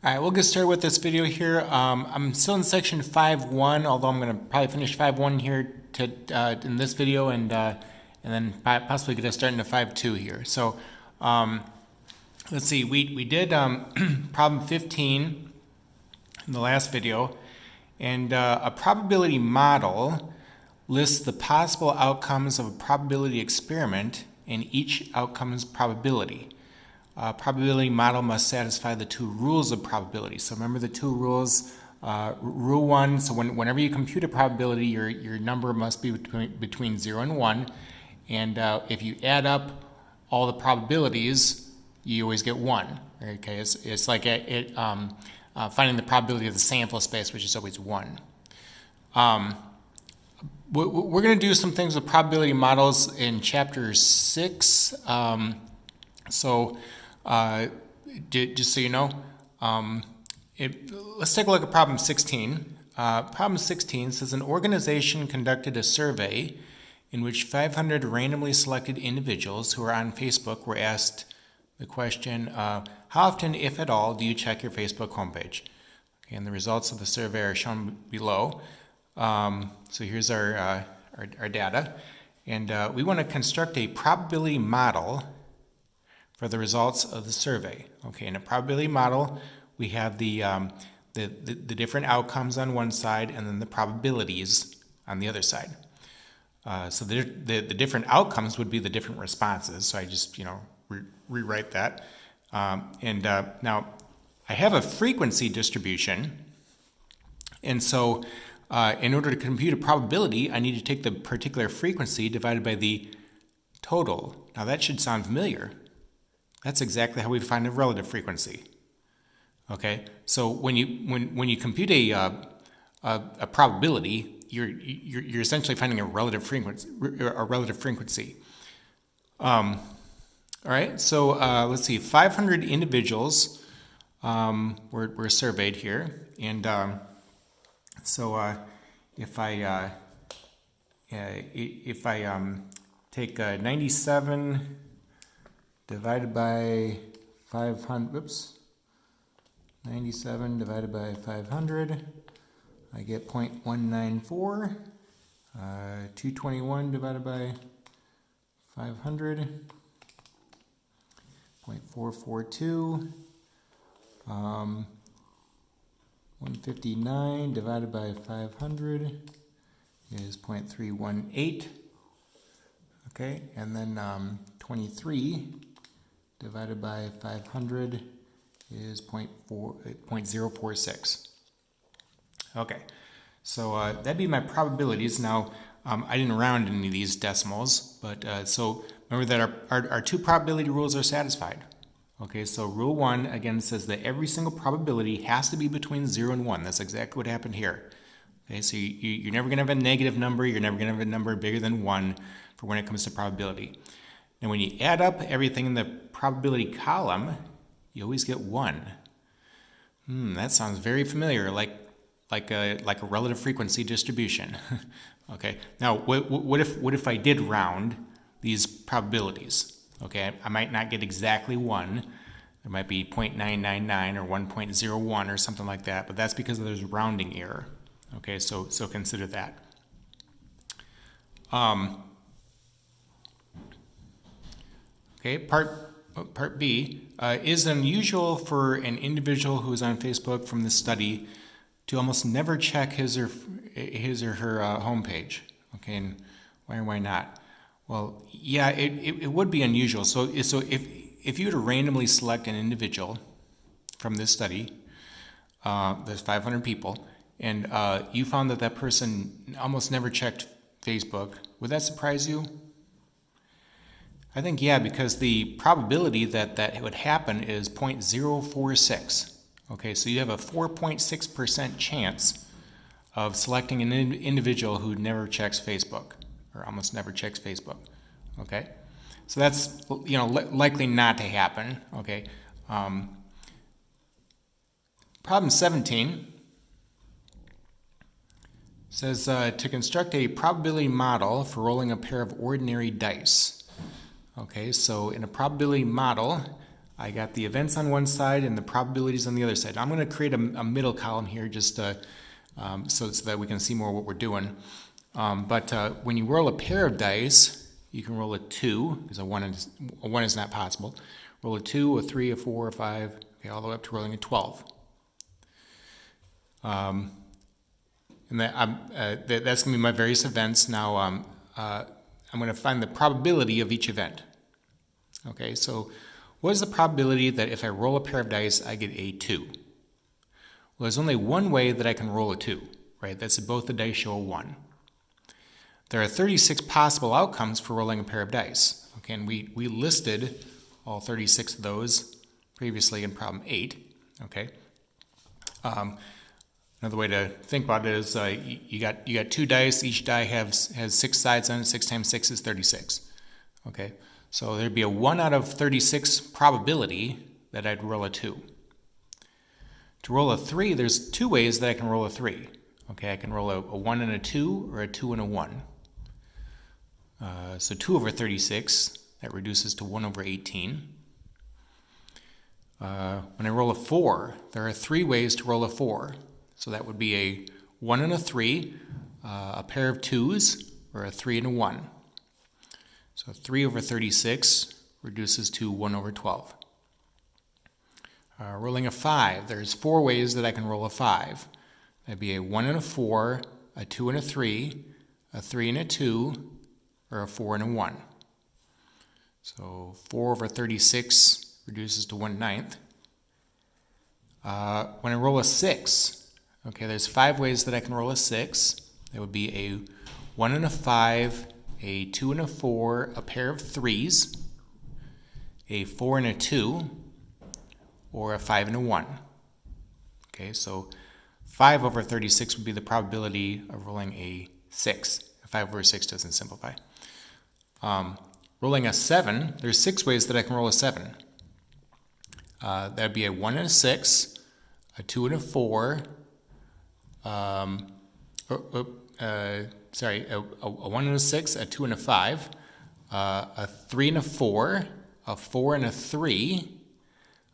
All right, we'll get started with this video here. I'm still in section 5.1, although I'm going to probably finish 5.1 here in this video, and then possibly get us starting to 5.2 here. So let's see, we did problem 15 in the last video, and a probability model lists the possible outcomes of a probability experiment and each outcome's probability. Probability model must satisfy the two rules of probability. So remember the two rules. Rule one, so whenever you compute a probability, your number must be between 0 and 1. And if you add up all the probabilities, you always get 1. Okay, it's like finding the probability of the sample space, which is always 1. We're going to do some things with probability models in chapter 6. Just so you know, let's take a look at problem 16. Problem 16 says an organization conducted a survey in which 500 randomly selected individuals who are on Facebook were asked the question, how often, if at all, do you check your Facebook homepage? Okay, and the results of the survey are shown below. So here's our data. And we want to construct a probability model for the results of the survey. Okay, in a probability model, we have the different outcomes on one side and then the probabilities on the other side. So the different outcomes would be the different responses. So I just rewrite that. Now I have a frequency distribution, and so in order to compute a probability, I need to take the particular frequency divided by the total. Now that should sound familiar. That's exactly how we find a relative frequency. Okay, so when you compute a probability, you're essentially finding a relative frequency. All right, so let's see, 500 individuals were surveyed here, and if I take 97 divided by 500, 97 divided by 500, I get 0.194. 221 divided by 500, 0.442. 159 divided by 500 is 0.318. Okay, and then 23 divided by 500 is 0.046. Okay, so that'd be my probabilities. Now, I didn't round any of these decimals, but so remember that our two probability rules are satisfied. Okay, so rule one, again, says that every single probability has to be between 0 and 1. That's exactly what happened here. Okay, so you're never going to have a negative number. You're never going to have a number bigger than 1 for when it comes to probability. And when you add up everything in the probability column, you always get 1. That sounds very familiar, like a relative frequency distribution. Okay. Now, what if I did round these probabilities? Okay, I might not get exactly 1. There might be 0.999 or 1.01 or something like that, but that's because there's rounding error. Okay, so consider that. Okay, part B, is it unusual for an individual who is on Facebook from this study to almost never check his or her homepage? Okay, and why or why not? Well, yeah, it would be unusual. So if you were to randomly select an individual from this study, there's 500 people, and you found that person almost never checked Facebook, would that surprise you? I think, yeah, because the probability that would happen is 0.046. Okay, so you have a 4.6% chance of selecting an individual who never checks Facebook, or almost never checks Facebook. Okay, so that's likely not to happen. Okay, problem 17 says to construct a probability model for rolling a pair of ordinary dice. Okay, so in a probability model, I got the events on one side and the probabilities on the other side. I'm going to create a middle column here just so that we can see more what we're doing. But when you roll a pair of dice, you can roll a 2, because a 1 is not possible. Roll a 2, a 3, a 4, a 5, okay, all the way up to rolling a 12. And that's going to be my various events. Now I'm going to find the probability of each event. Okay, so what is the probability that if I roll a pair of dice, I get a 2? Well, there's only one way that I can roll a 2, right? That's if both the dice show a 1. There are 36 possible outcomes for rolling a pair of dice. Okay, and we listed all 36 of those previously in problem 8. Okay. Another way to think about it is you got 2 dice. Each die has 6 sides on it. 6 times 6 is 36. Okay, so there'd be a 1 out of 36 probability that I'd roll a 2. To roll a 3, there's 2 ways that I can roll a 3. Okay, I can roll a 1 and a 2, or a 2 and a 1. So 2 over 36, that reduces to 1 over 18. When I roll a 4, there are 3 ways to roll a 4. So that would be a 1 and a 3, a pair of 2s, or a 3 and a 1. So 3 over 36 reduces to 1 over 12. Rolling a 5, there's 4 ways that I can roll a 5. That'd be a 1 and a 4, a 2 and a 3, a 3 and a 2, or a 4 and a 1. So 4 over 36 reduces to 1/9. When I roll a 6, okay, there's 5 ways that I can roll a 6. That would be a 1 and a 5, a 2 and a 4, a pair of 3s, a 4 and a 2, or a 5 and a 1. Okay, so 5 over 36 would be the probability of rolling a 6. 5 over 6 doesn't simplify. Rolling a 7, there's 6 ways that I can roll a 7. That would be a 1 and a 6, a 2 and a 4, a 1 and a 6, a 2 and a 5, a 3 and a 4, a 4 and a 3,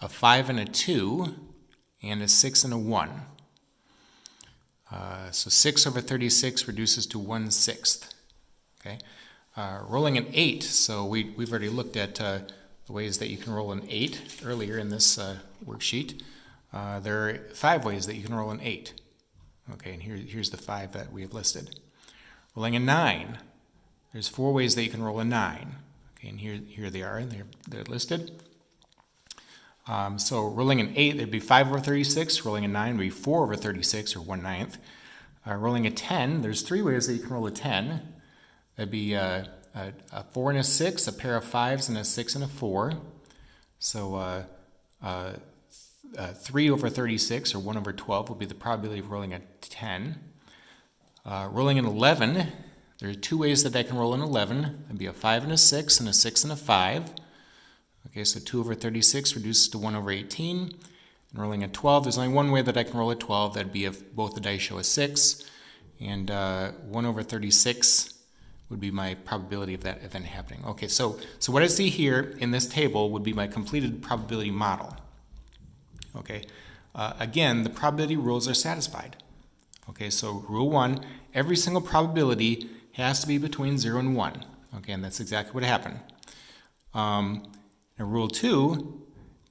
a 5 and a 2, and a 6 and a 1. So 6 over 36 reduces to 1/6. Okay, rolling an 8. So we've already looked at the ways that you can roll an 8 earlier in this worksheet. There are 5 ways that you can roll an 8. Okay, and here's the 5 that we have listed. Rolling a 9. There's 4 ways that you can roll a 9. Okay, and here they are, and they're listed. So rolling an 8, it'd be 5 over 36. Rolling a 9 would be 4 over 36, or 1/9. Rolling a 10, there's 3 ways that you can roll a 10. That'd be a 4 and a 6, a pair of 5s, and a 6 and a 4. So 3 over 36, or 1 over 12, would be the probability of rolling a 10. Rolling an 11, there are 2 ways that I can roll an 11. That'd be a 5 and a 6, and a 6 and a 5. Okay, so 2 over 36 reduces to 1 over 18. And rolling a 12, there's only 1 way that I can roll a 12. That'd be if both the dice show a 6. And 1 over 36 would be my probability of that event happening. Okay, so what I see here in this table would be my completed probability model. Okay, again, the probability rules are satisfied. Okay, so rule 1, every single probability has to be between 0 and 1. Okay, and that's exactly what happened. Now, rule 2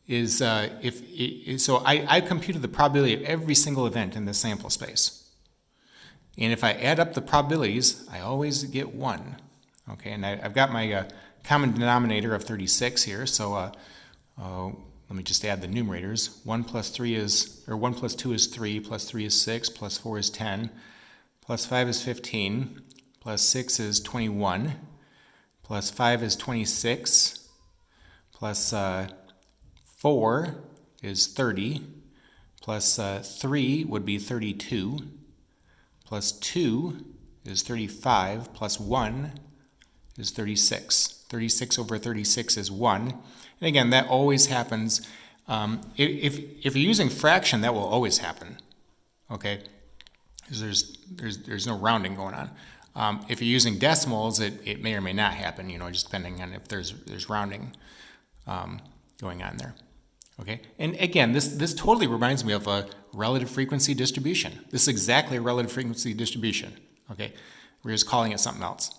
is so I computed the probability of every single event in this sample space. And if I add up the probabilities, I always get 1. Okay, and I've got my common denominator of 36 here, so let me just add the numerators. 1 plus 2 is 3, plus 3 is 6, plus 4 is 10, plus 5 is 15, plus 6 is 21, plus 5 is 26, plus 4 is 30, plus 3 would be 32, plus 2 is 35, plus 1 is 36. 36 over 36 is 1. And again, that always happens. If you're using fraction, that will always happen. Okay? Because there's no rounding going on. If you're using decimals, it may or may not happen, just depending on if there's rounding. going on there. Okay, and again, this totally reminds me of a relative frequency distribution. This is exactly a relative frequency distribution. Okay, we're just calling it something else.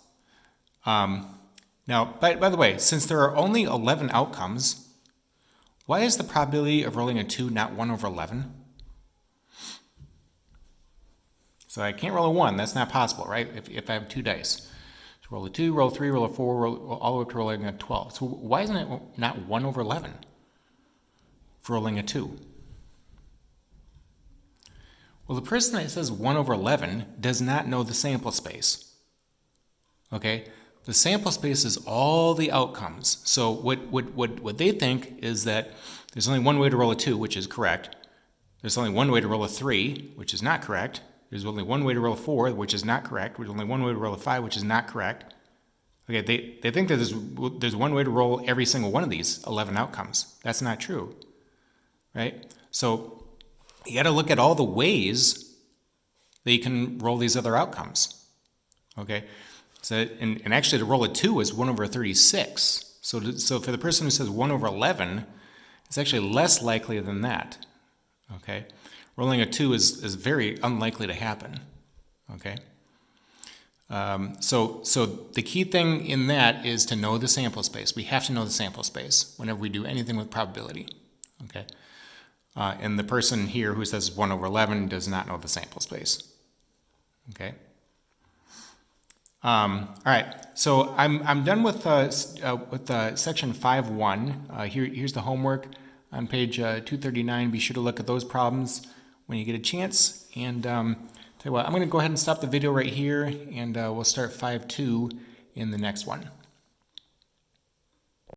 Now, by the way, since there are only 11 outcomes, why is the probability of rolling a 2 not 1 over 11? So I can't roll a 1. That's not possible, right? If I have 2 dice. So roll a 2, roll a 3, roll a 4, roll all the way up to rolling a 12. So why isn't it not 1 over 11 for rolling a 2? Well, the person that says 1 over 11 does not know the sample space. Okay? The sample space is all the outcomes. So what they think is that there's only one way to roll a 2, which is correct. There's only one way to roll a 3, which is not correct. There's only one way to roll a 4, which is not correct. There's only one way to roll a 5, which is not correct. Okay, they think that there's one way to roll every single one of these 11 outcomes. That's not true, right? So you got to look at all the ways that you can roll these other outcomes, okay? So, and actually to roll a 2 is 1 over 36. So for the person who says 1 over 11, it's actually less likely than that, okay? Rolling a 2 is very unlikely to happen, okay? So the key thing in that is to know the sample space. We have to know the sample space whenever we do anything with probability, okay? And the person here who says 1 over 11 does not know the sample space, okay? All right, so I'm done with section 5.1. Here's the homework on page 239. Be sure to look at those problems when you get a chance. And tell you what, I'm going to go ahead and stop the video right here, and we'll start 5.2 in the next one.